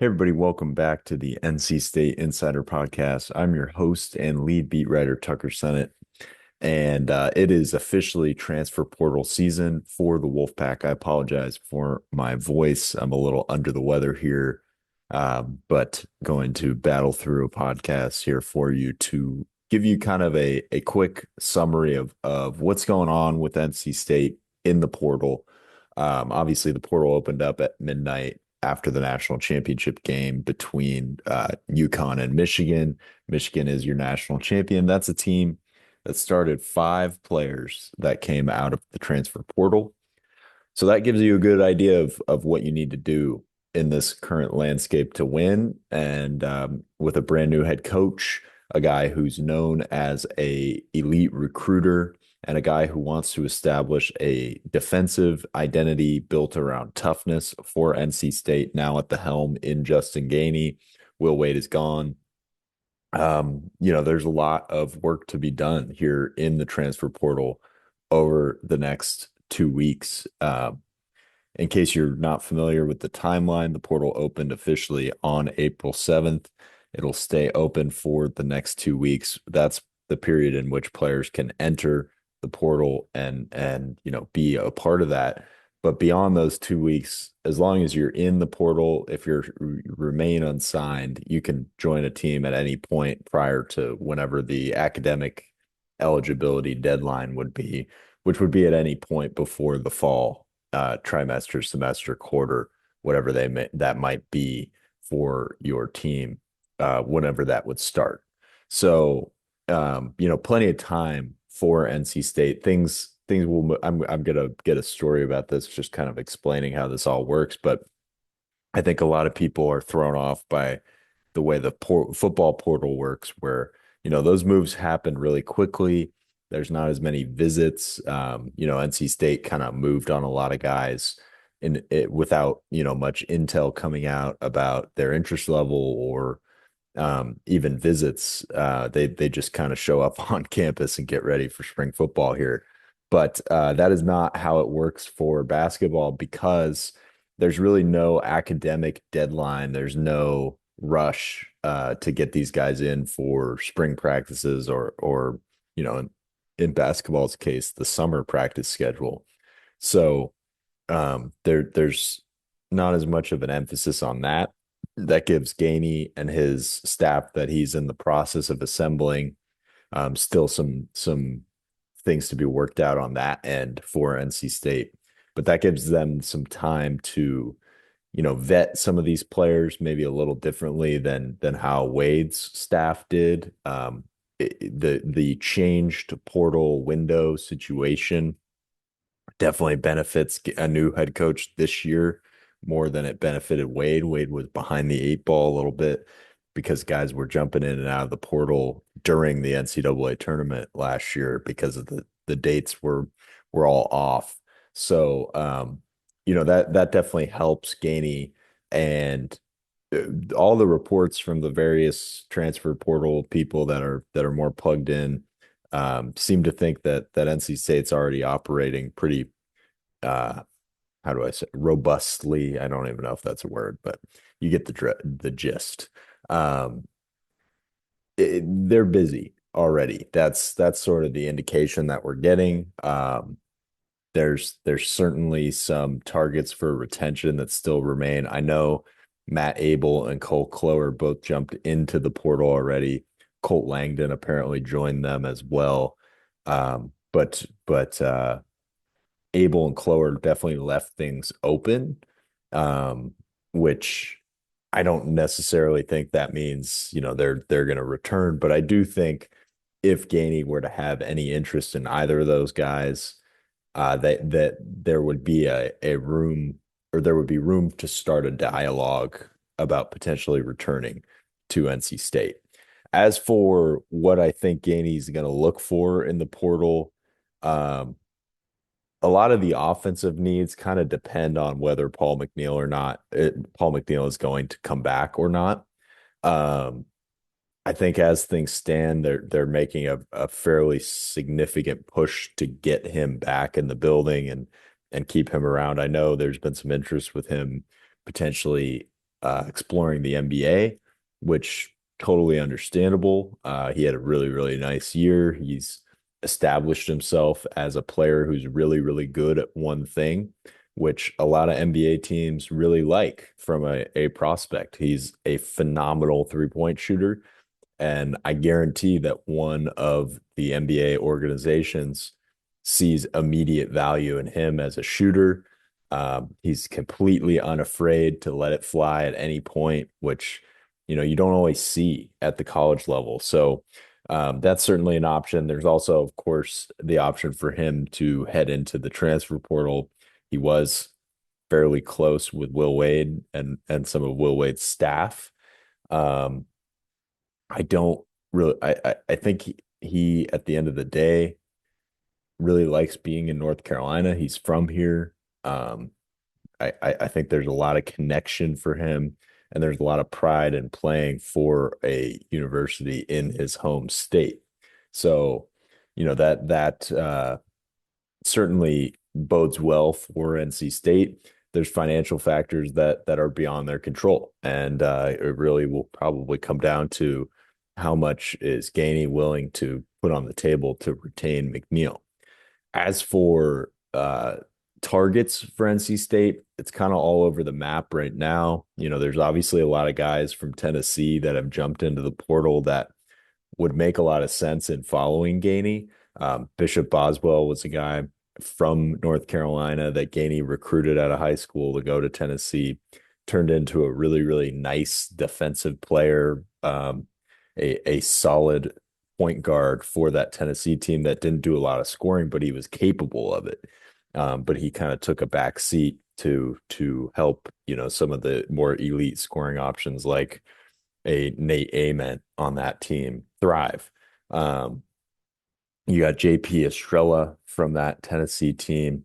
Hey, everybody, welcome back to the NC State Insider Podcast. I'm your host and lead beat writer, Tucker Sennett, and it is officially transfer portal season for the Wolfpack. I apologize for my voice. I'm a little under the weather here, but going to battle through a podcast here for you to give you kind of a quick summary of what's going on with NC State in the portal. Obviously, the portal opened up at midnight after the national championship game between UConn and Michigan. Michigan is your national champion. That's a team that started five players that came out of the transfer portal. So that gives you a good idea of what you need to do in this current landscape to win. And with a brand new head coach, a guy who's known as a elite recruiter, and a guy who wants to establish a defensive identity built around toughness for NC State, now at the helm in Justin Gainey. Will Wade is gone. There's a lot of work to be done here in the transfer portal over the next 2 weeks. In case you're not familiar with the timeline, the portal opened officially on April 7th. It'll stay open for the next 2 weeks. That's the period in which players can enter the portal and be a part of that. But beyond those 2 weeks, as long as you're in the portal, if you remain unsigned, you can join a team at any point prior to whenever the academic eligibility deadline would be, which would be at any point before the fall trimester, semester, quarter, whatever that might be for your team, whenever that would start. So, plenty of time for NC State. Things will. I'm gonna get a story about this, just kind of explaining how this all works. But I think a lot of people are thrown off by the way the football portal works, where those moves happen really quickly. There's not as many visits. NC State kind of moved on a lot of guys in it without much intel coming out about their interest level or even visits. They just kind of show up on campus and get ready for spring football here. But that is not how it works for basketball because there's really no academic deadline. There's no rush to get these guys in for spring practices or in basketball's case, the summer practice schedule. So there's not as much of an emphasis on that. That gives Gainey and his staff that he's in the process of assembling still some things to be worked out on that end for NC State. But that gives them some time to, vet some of these players maybe a little differently than how Wade's staff did. The changed portal window situation definitely benefits a new head coach this year more than it benefited Wade. Wade was behind the eight ball a little bit because guys were jumping in and out of the portal during the NCAA tournament last year because of the dates were all off. So that definitely helps Gainey, and all the reports from the various transfer portal people that are more plugged in seem to think that NC State's already operating pretty how do I say robustly. I don't even know if that's a word, but you get the gist. Um, they're busy already. That's sort of the indication that we're getting. There's certainly some targets for retention that still remain. I know Matt Abel and Cole Kloer both jumped into the portal already. Colt Langdon apparently joined them as well. But Abel and Kloer definitely left things open, which I don't necessarily think that means they're going to return. But I do think if Gainey were to have any interest in either of those guys, that there would be a room, or there would be room to start a dialogue about potentially returning to NC State. As for what I think Gainey's going to look for in the portal, um, a lot of the offensive needs kind of depend on whether Paul McNeil is going to come back or not. Um, I think as things stand, they're making a fairly significant push to get him back in the building and keep him around. I know there's been some interest with him potentially exploring the NBA, which totally understandable. He had a really, really nice year. He's established himself as a player who's really, really good at one thing, which a lot of NBA teams really like from a prospect. He's a phenomenal three-point shooter. And I guarantee that one of the NBA organizations sees immediate value in him as a shooter. He's completely unafraid to let it fly at any point, which, you don't always see at the college level. So that's certainly an option. There's also, of course, the option for him to head into the transfer portal. He was fairly close with Will Wade and some of Will Wade's staff. Um, I don't really I think he at the end of the day really likes being in North Carolina. He's from here. Um, I think there's a lot of connection for him, and there's a lot of pride in playing for a university in his home state. So, that certainly bodes well for NC State. There's financial factors that are beyond their control, and it really will probably come down to how much is Gainey willing to put on the table to retain McNeil. As for targets for NC State, it's kind of all over the map right now. There's obviously a lot of guys from Tennessee that have jumped into the portal that would make a lot of sense in following Gainey. Bishop Boswell was a guy from North Carolina that Gainey recruited out of high school to go to Tennessee, turned into a really, really nice defensive player, a solid point guard for that Tennessee team that didn't do a lot of scoring, but he was capable of it. But he kind of took a back seat to help, some of the more elite scoring options like a Nate Ament on that team thrive. Um, you got JP Estrella from that Tennessee team,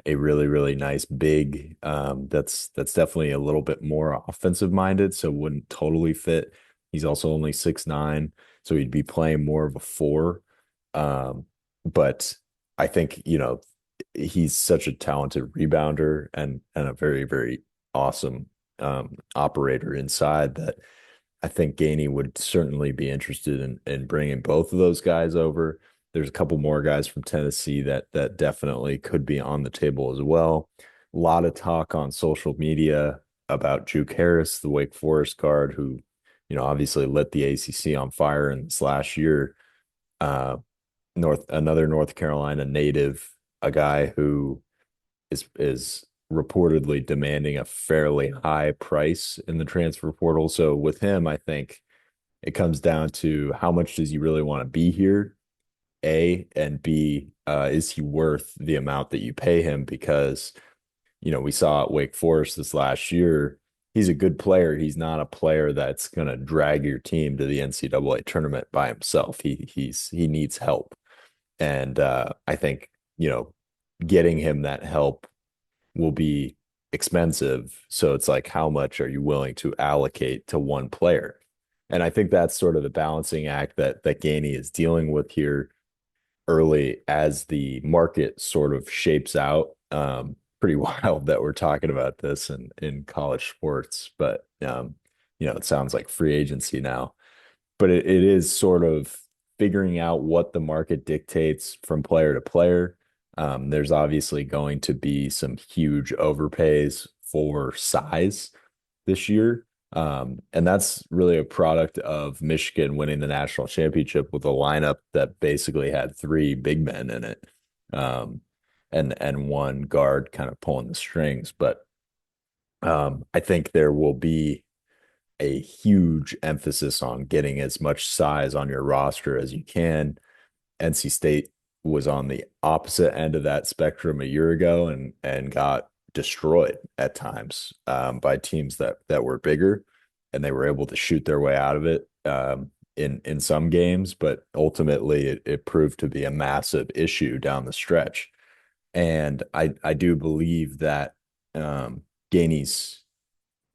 a really, really nice big. That's definitely a little bit more offensive minded, so wouldn't totally fit. He's also only 6'9", so he'd be playing more of a four. But I think, he's such a talented rebounder and a very, very awesome operator inside that I think Gainey would certainly be interested in bringing both of those guys over. There's a couple more guys from Tennessee that definitely could be on the table as well. A lot of talk on social media about Juke Harris, the Wake Forest guard, who, obviously lit the ACC on fire in this last year. Uh, another North Carolina native, a guy who is reportedly demanding a fairly high price in the transfer portal. So with him, I think it comes down to how much does he really want to be here, A, and B, is he worth the amount that you pay him? Because, we saw at Wake Forest this last year, he's a good player. He's not a player that's going to drag your team to the NCAA tournament by himself. He needs help. And I think, getting him that help will be expensive. So it's like, how much are you willing to allocate to one player? And I think that's sort of the balancing act that Gainey is dealing with here early as the market sort of shapes out. Pretty wild that we're talking about this in college sports, but it sounds like free agency now. But it is sort of figuring out what the market dictates from player to player. There's obviously going to be some huge overpays for size this year. And that's really a product of Michigan winning the national championship with a lineup that basically had three big men in it. And one guard kind of pulling the strings. But I think there will be a huge emphasis on getting as much size on your roster as you can. NC State was on the opposite end of that spectrum a year ago and got destroyed at times by teams that were bigger, and they were able to shoot their way out of it in some games, but ultimately it proved to be a massive issue down the stretch. And I do believe that Gainey's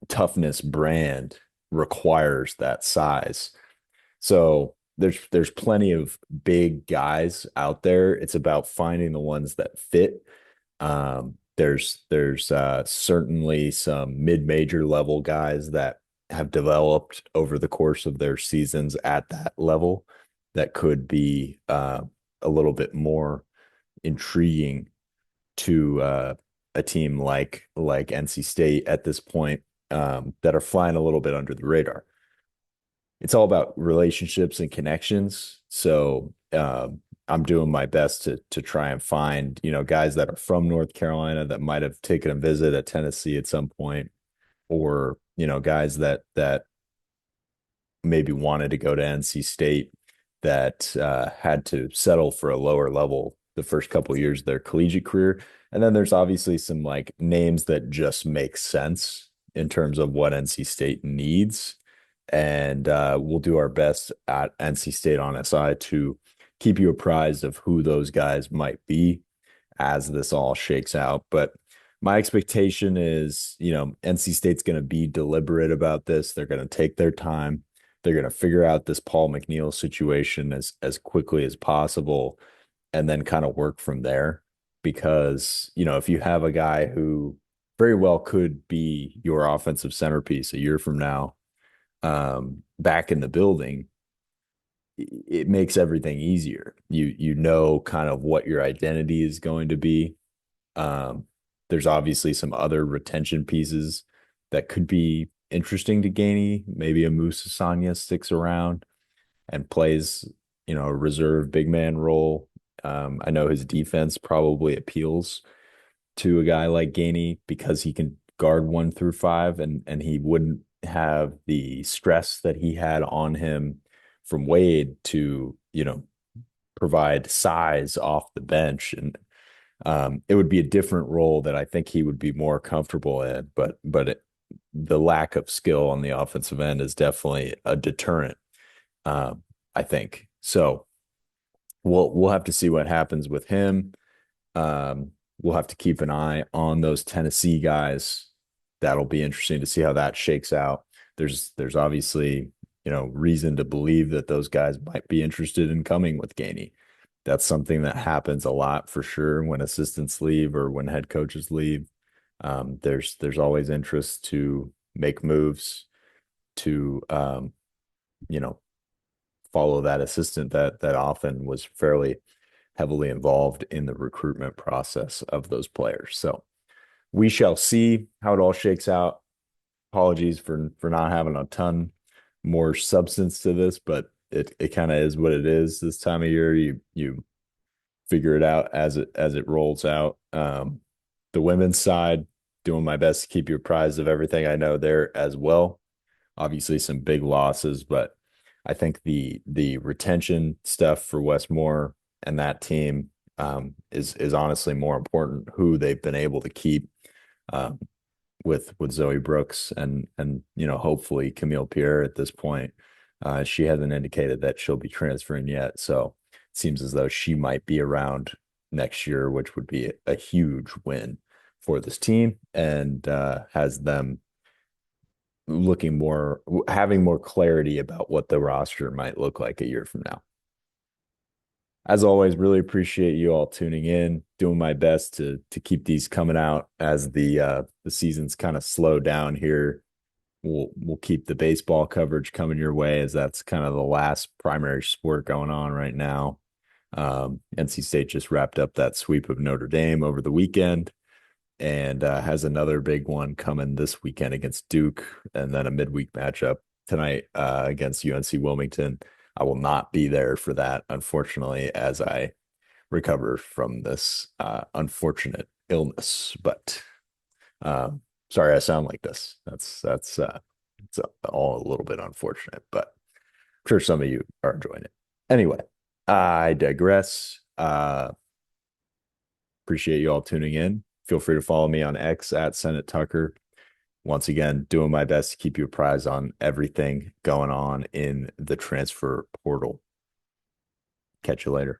toughness brand requires that size. So there's plenty of big guys out there. It's about finding the ones that fit. There's certainly some mid-major level guys that have developed over the course of their seasons at that level that could be a little bit more intriguing to a team like NC State at this point, that are flying a little bit under the radar. It's all about relationships and connections. So I'm doing my best to try and find, guys that are from North Carolina that might have taken a visit at Tennessee at some point, or, guys that maybe wanted to go to NC State that had to settle for a lower level the first couple of years of their collegiate career. And then there's obviously some like names that just make sense in terms of what NC State needs. And we'll do our best at NC State on SI to keep you apprised of who those guys might be as this all shakes out. But my expectation is, NC State's going to be deliberate about this. They're going to take their time. They're going to figure out this Paul McNeil situation as quickly as possible and then kind of work from there. Because, if you have a guy who very well could be your offensive centerpiece a year from now, back in the building, it makes everything easier. You know kind of what your identity is going to be. There's obviously some other retention pieces that could be interesting to Gainey. Maybe a Musa Sanya sticks around and plays, a reserve big man role. I know his defense probably appeals to a guy like Gainey because he can guard 1 through 5, and he wouldn't have the stress that he had on him from Wade to, provide size off the bench. And it would be a different role that I think he would be more comfortable in. But the lack of skill on the offensive end is definitely a deterrent, I think. So we'll have to see what happens with him. We'll have to keep an eye on those Tennessee guys. That'll be interesting to see how that shakes out. There's obviously, reason to believe that those guys might be interested in coming with Gainey. That's something that happens a lot for sure when assistants leave or when head coaches leave. There's always interest to make moves to, follow that assistant that often was fairly heavily involved in the recruitment process of those players. So we shall see how it all shakes out. Apologies for not having a ton more substance to this, but it kind of is what it is this time of year. You figure it out as it rolls out. The women's side, doing my best to keep you apprised of everything I know there as well. Obviously some big losses, but I think the retention stuff for Westmore and that team is honestly more important, who they've been able to keep with Zoe Brooks and hopefully Camille Pierre at this point. She hasn't indicated that she'll be transferring yet, so it seems as though she might be around next year, which would be a huge win for this team and has them having more clarity about what the roster might look like a year from now. As always, really appreciate you all tuning in, doing my best to keep these coming out as the season's kind of slow down here. We'll keep the baseball coverage coming your way as that's kind of the last primary sport going on right now. NC State just wrapped up that sweep of Notre Dame over the weekend and has another big one coming this weekend against Duke, and then a midweek matchup tonight against UNC Wilmington. I will not be there for that, unfortunately, as I recover from this unfortunate illness. But sorry, I sound like this. That's it's all a little bit unfortunate, but I'm sure some of you are enjoying it. Anyway, I digress. Appreciate you all tuning in. Feel free to follow me on X at Senate Tucker. Once again, doing my best to keep you apprised on everything going on in the transfer portal. Catch you later.